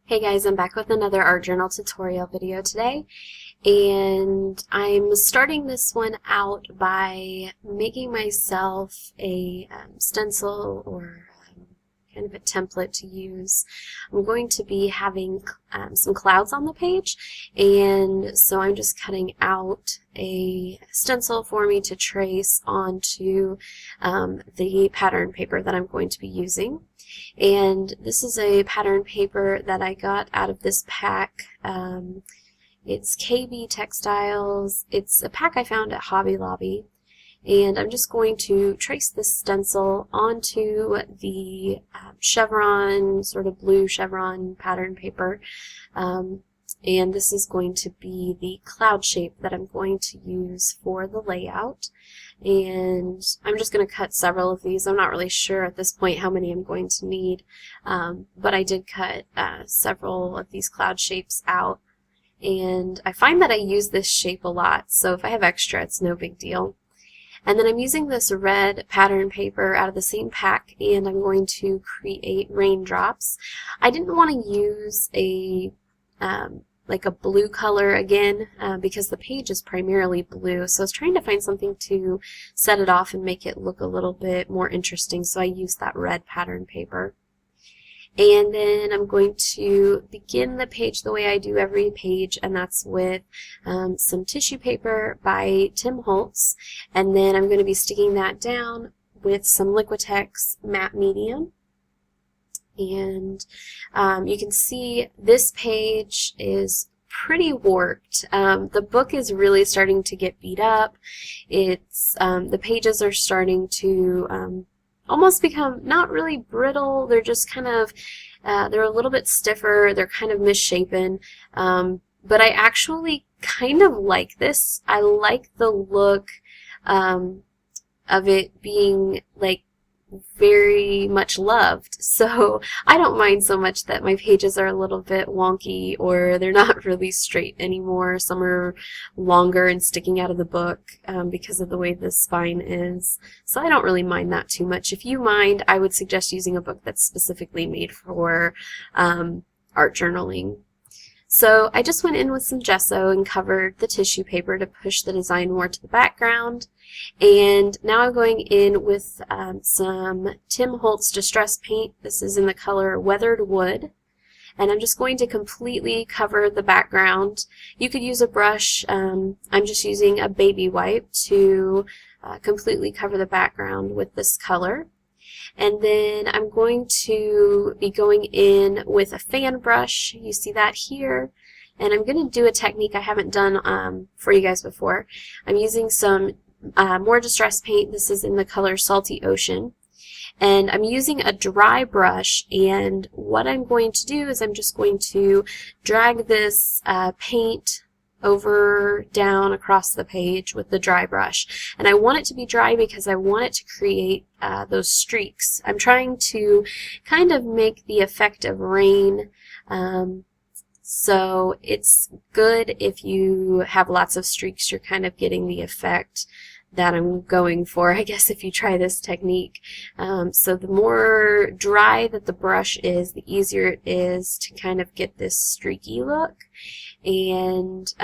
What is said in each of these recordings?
Hey guys, I'm back with another art journal tutorial video today, and I'm starting this one out by making myself a stencil or kind of a template to use. I'm going to be having some clouds on the page, and so I'm just cutting out a stencil for me to trace onto the pattern paper that I'm going to be using. And this is a pattern paper that I got out of this pack. It's KB Textiles. It's a pack I found at Hobby Lobby. And I'm just going to trace this stencil onto the chevron, sort of blue chevron pattern paper. And this is going to be the cloud shape that I'm going to use for the layout. And I'm just going to cut several of these. I'm not really sure at this point how many I'm going to need, but I did cut several of these cloud shapes out. And I find that I use this shape a lot, so if I have extra, it's no big deal. And then I'm using this red pattern paper out of the same pack, and I'm going to create raindrops. I didn't want to use a like a blue color again because the page is primarily blue, so I was trying to find something to set it off and make it look a little bit more interesting, so I used that red pattern paper. And then I'm going to begin the page the way I do every page, and that's with some tissue paper by Tim Holtz, and then I'm going to be sticking that down with some Liquitex matte medium. And you can see this page is pretty warped. The book is really starting to get beat up. It's the pages are starting to almost become not really brittle. They're just kind of they're a little bit stiffer. They're kind of misshapen. But I actually kind of like this. I like the look of it being like very much loved, so I don't mind so much that my pages are a little bit wonky or they're not really straight anymore. Some are longer and sticking out of the book because of the way the spine is, so I don't really mind that too much. If you mind, I would suggest using a book that's specifically made for art journaling. So I just went in with some gesso and covered the tissue paper to push the design more to the background. And now I'm going in with some Tim Holtz Distress Paint. This is in the color Weathered Wood. And I'm just going to completely cover the background. You could use a brush. I'm just using a baby wipe to completely cover the background with this color. And then I'm going to be going in with a fan brush. You see that here. And I'm going to do a technique I haven't done for you guys before. I'm using some more distress paint. This is in the color Salty Ocean. And I'm using a dry brush, and what I'm going to do is I'm just going to drag this paint over, down, across the page with the dry brush. And I want it to be dry because I want it to create those streaks. I'm trying to kind of make the effect of rain. So it's good if you have lots of streaks, you're kind of getting the effect that I'm going for, I guess, if you try this technique. So the more dry that the brush is, the easier it is to kind of get this streaky look. And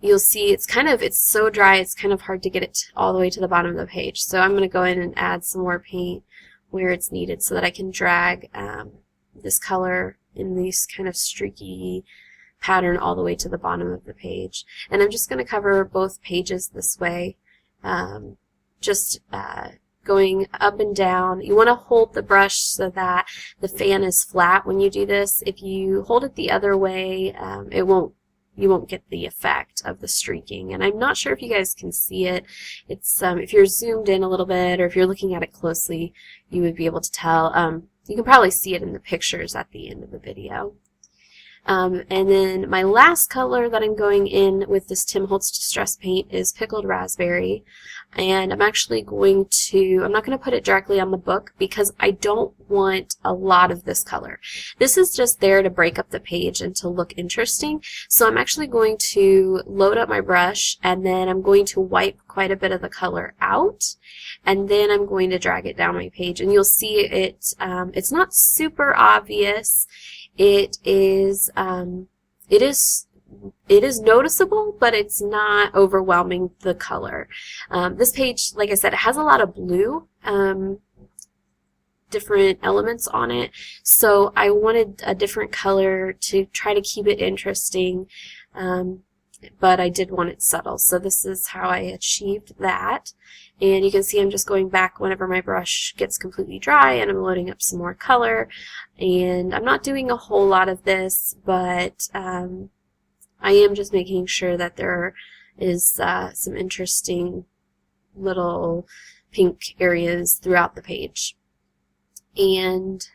you'll see it's so dry it's kind of hard to get it all the way to the bottom of the page. So I'm going to go in and add some more paint where it's needed so that I can drag this color in this kind of streaky pattern all the way to the bottom of the page. And I'm just going to cover both pages this way, just going up and down. You want to hold the brush so that the fan is flat when you do this. If you hold it the other way, you won't get the effect of the streaking. And I'm not sure if you guys can see it. It's if you're zoomed in a little bit, or if you're looking at it closely, you would be able to tell. You can probably see it in the pictures at the end of the video. And then my last color that I'm going in with this Tim Holtz Distress Paint is Pickled Raspberry. And I'm actually going to, I'm not going to put it directly on the book because I don't want a lot of this color. This is just there to break up the page and to look interesting. So I'm actually going to load up my brush, and then I'm going to wipe quite a bit of the color out, and then I'm going to drag it down my page. And you'll see it, it's not super obvious. It is it is noticeable, but it's not overwhelming the color. This page, like I said, it has a lot of blue, different elements on it, so I wanted a different color to try to keep it interesting, but I did want it subtle, so this is how I achieved that. And you can see I'm just going back whenever my brush gets completely dry, and I'm loading up some more color, and I'm not doing a whole lot of this, but I am just making sure that there is some interesting little pink areas throughout the page. And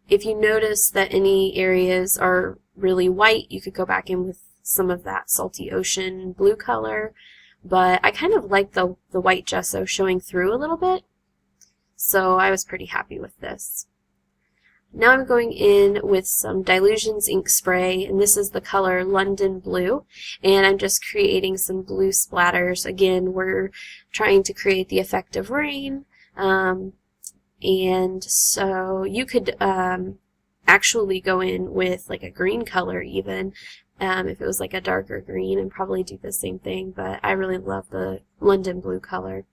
if you notice that any areas are really white, you could go back in with some of that salty ocean blue color, but I kind of like the white gesso showing through a little bit, so I was pretty happy with this. Now I'm going in with some Dylusions ink spray, and this is the color London Blue, and I'm just creating some blue splatters. Again, we're trying to create the effect of rain, and so you could actually go in with like a green color even, if it was like a darker green, and probably do the same thing, but I really love the London Blue color.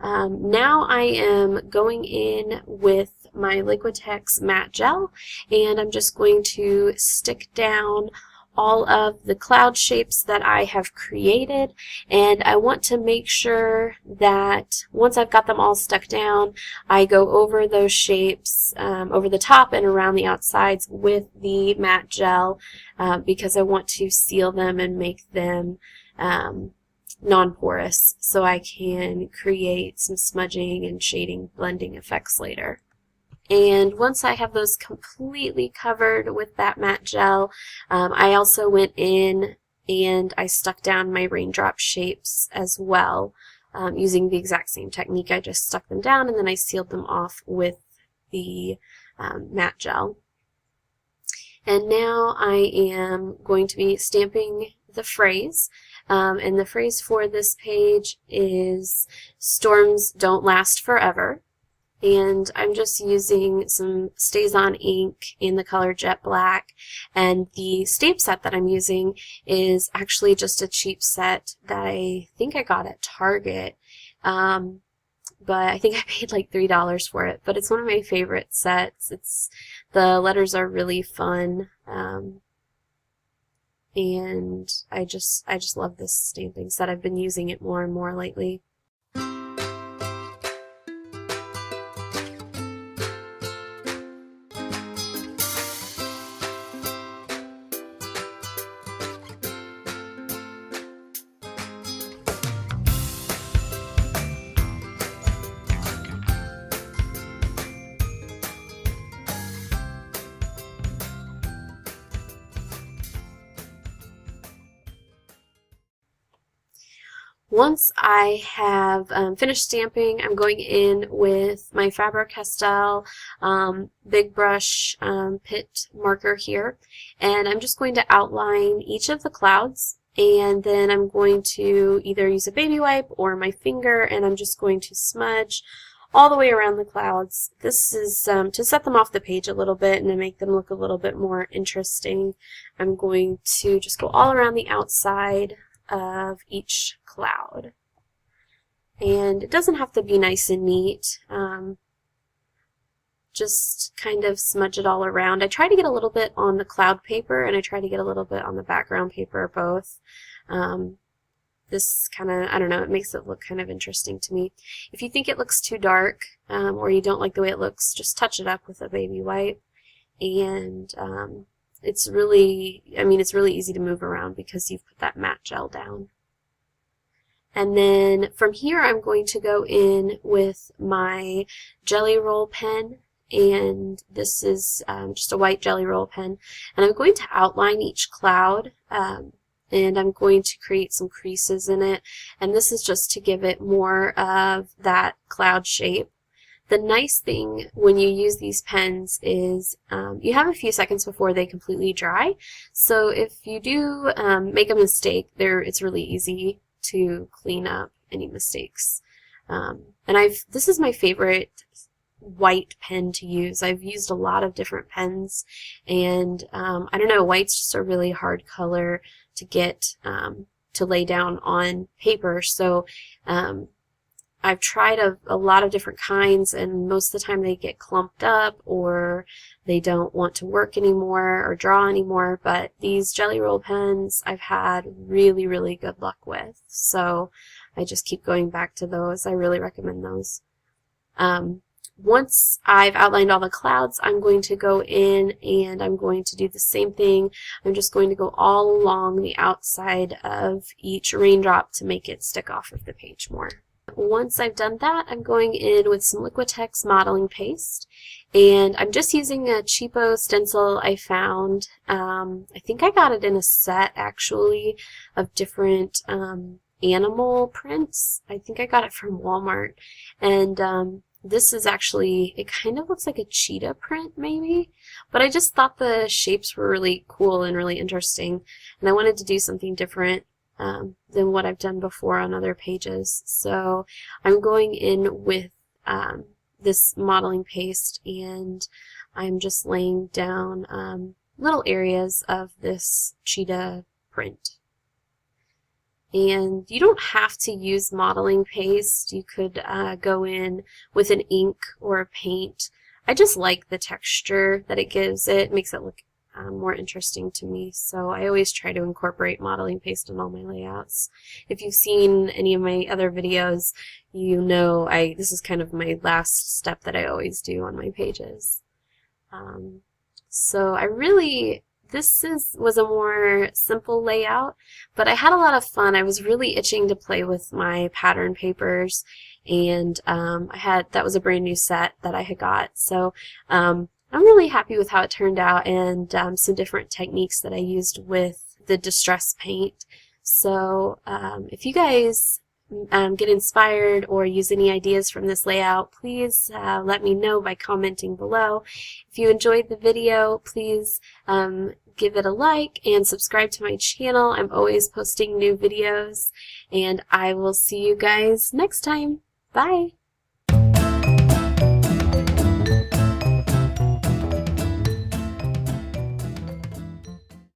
Now I am going in with my Liquitex matte gel, and I'm just going to stick down all of the cloud shapes that I have created, and I want to make sure that once I've got them all stuck down, I go over those shapes over the top and around the outsides with the matte gel, because I want to seal them and make them non-porous, so I can create some smudging and shading blending effects later. And once I have those completely covered with that matte gel, I also went in and I stuck down my raindrop shapes as well, using the exact same technique. I just stuck them down and then I sealed them off with the matte gel. And now I am going to be stamping the phrase, and the phrase for this page is "Storms don't last forever." And I'm just using some StazOn ink in the color Jet Black, and the stamp set that I'm using is actually just a cheap set that I think I got at Target, but I think I paid like $3 for it, but it's one of my favorite sets. The letters are really fun, and I just love this stamping set. I've been using it more and more lately. Once I have finished stamping, I'm going in with my Faber-Castell Big Brush Pit marker here, and I'm just going to outline each of the clouds, and then I'm going to either use a baby wipe or my finger, and I'm just going to smudge all the way around the clouds. This is to set them off the page a little bit and to make them look a little bit more interesting. I'm going to just go all around the outside of each cloud, and it doesn't have to be nice and neat, just kind of smudge it all around. I try to get a little bit on the cloud paper and I try to get a little bit on the background paper, both. This kind of, I don't know, it makes it look kind of interesting to me. If you think it looks too dark, or you don't like the way it looks, just touch it up with a baby wipe, and it's really, it's really easy to move around because you've put that matte gel down. And then from here I'm going to go in with my Jelly Roll pen, and this is just a white Jelly Roll pen, and I'm going to outline each cloud, and I'm going to create some creases in it, and this is just to give it more of that cloud shape. The nice thing when you use these pens is you have a few seconds before they completely dry, so if you do make a mistake, it's really easy to clean up any mistakes. And this is my favorite white pen to use. I've used a lot of different pens, and I don't know, white's just a really hard color to get to lay down on paper. So I've tried a lot of different kinds, and most of the time they get clumped up or they don't want to work anymore or draw anymore. But these Jelly Roll pens I've had really, really good luck with. So I just keep going back to those. I really recommend those. Once I've outlined all the clouds, I'm going to go in and I'm going to do the same thing. I'm just going to go all along the outside of each raindrop to make it stick off of the page more. Once I've done that, I'm going in with some Liquitex modeling paste, and I'm just using a cheapo stencil I found. I think I got it in a set actually of different animal prints. I think I got it from Walmart, and this is actually, it kind of looks like a cheetah print maybe, but I just thought the shapes were really cool and really interesting, and I wanted to do something different than what I've done before on other pages. So I'm going in with this modeling paste, and I'm just laying down little areas of this cheetah print. And you don't have to use modeling paste. You could go in with an ink or a paint. I just like the texture that it gives it. It makes it look more interesting to me, so I always try to incorporate modeling paste in all my layouts. If you've seen any of my other videos, you know this is kind of my last step that I always do on my pages. So this was a more simple layout, but I had a lot of fun. I was really itching to play with my pattern papers, and that was a brand new set that I had got, so I'm really happy with how it turned out, and some different techniques that I used with the distress paint. So if you guys get inspired or use any ideas from this layout, please let me know by commenting below. If you enjoyed the video, please give it a like and subscribe to my channel. I'm always posting new videos, and I will see you guys next time. Bye!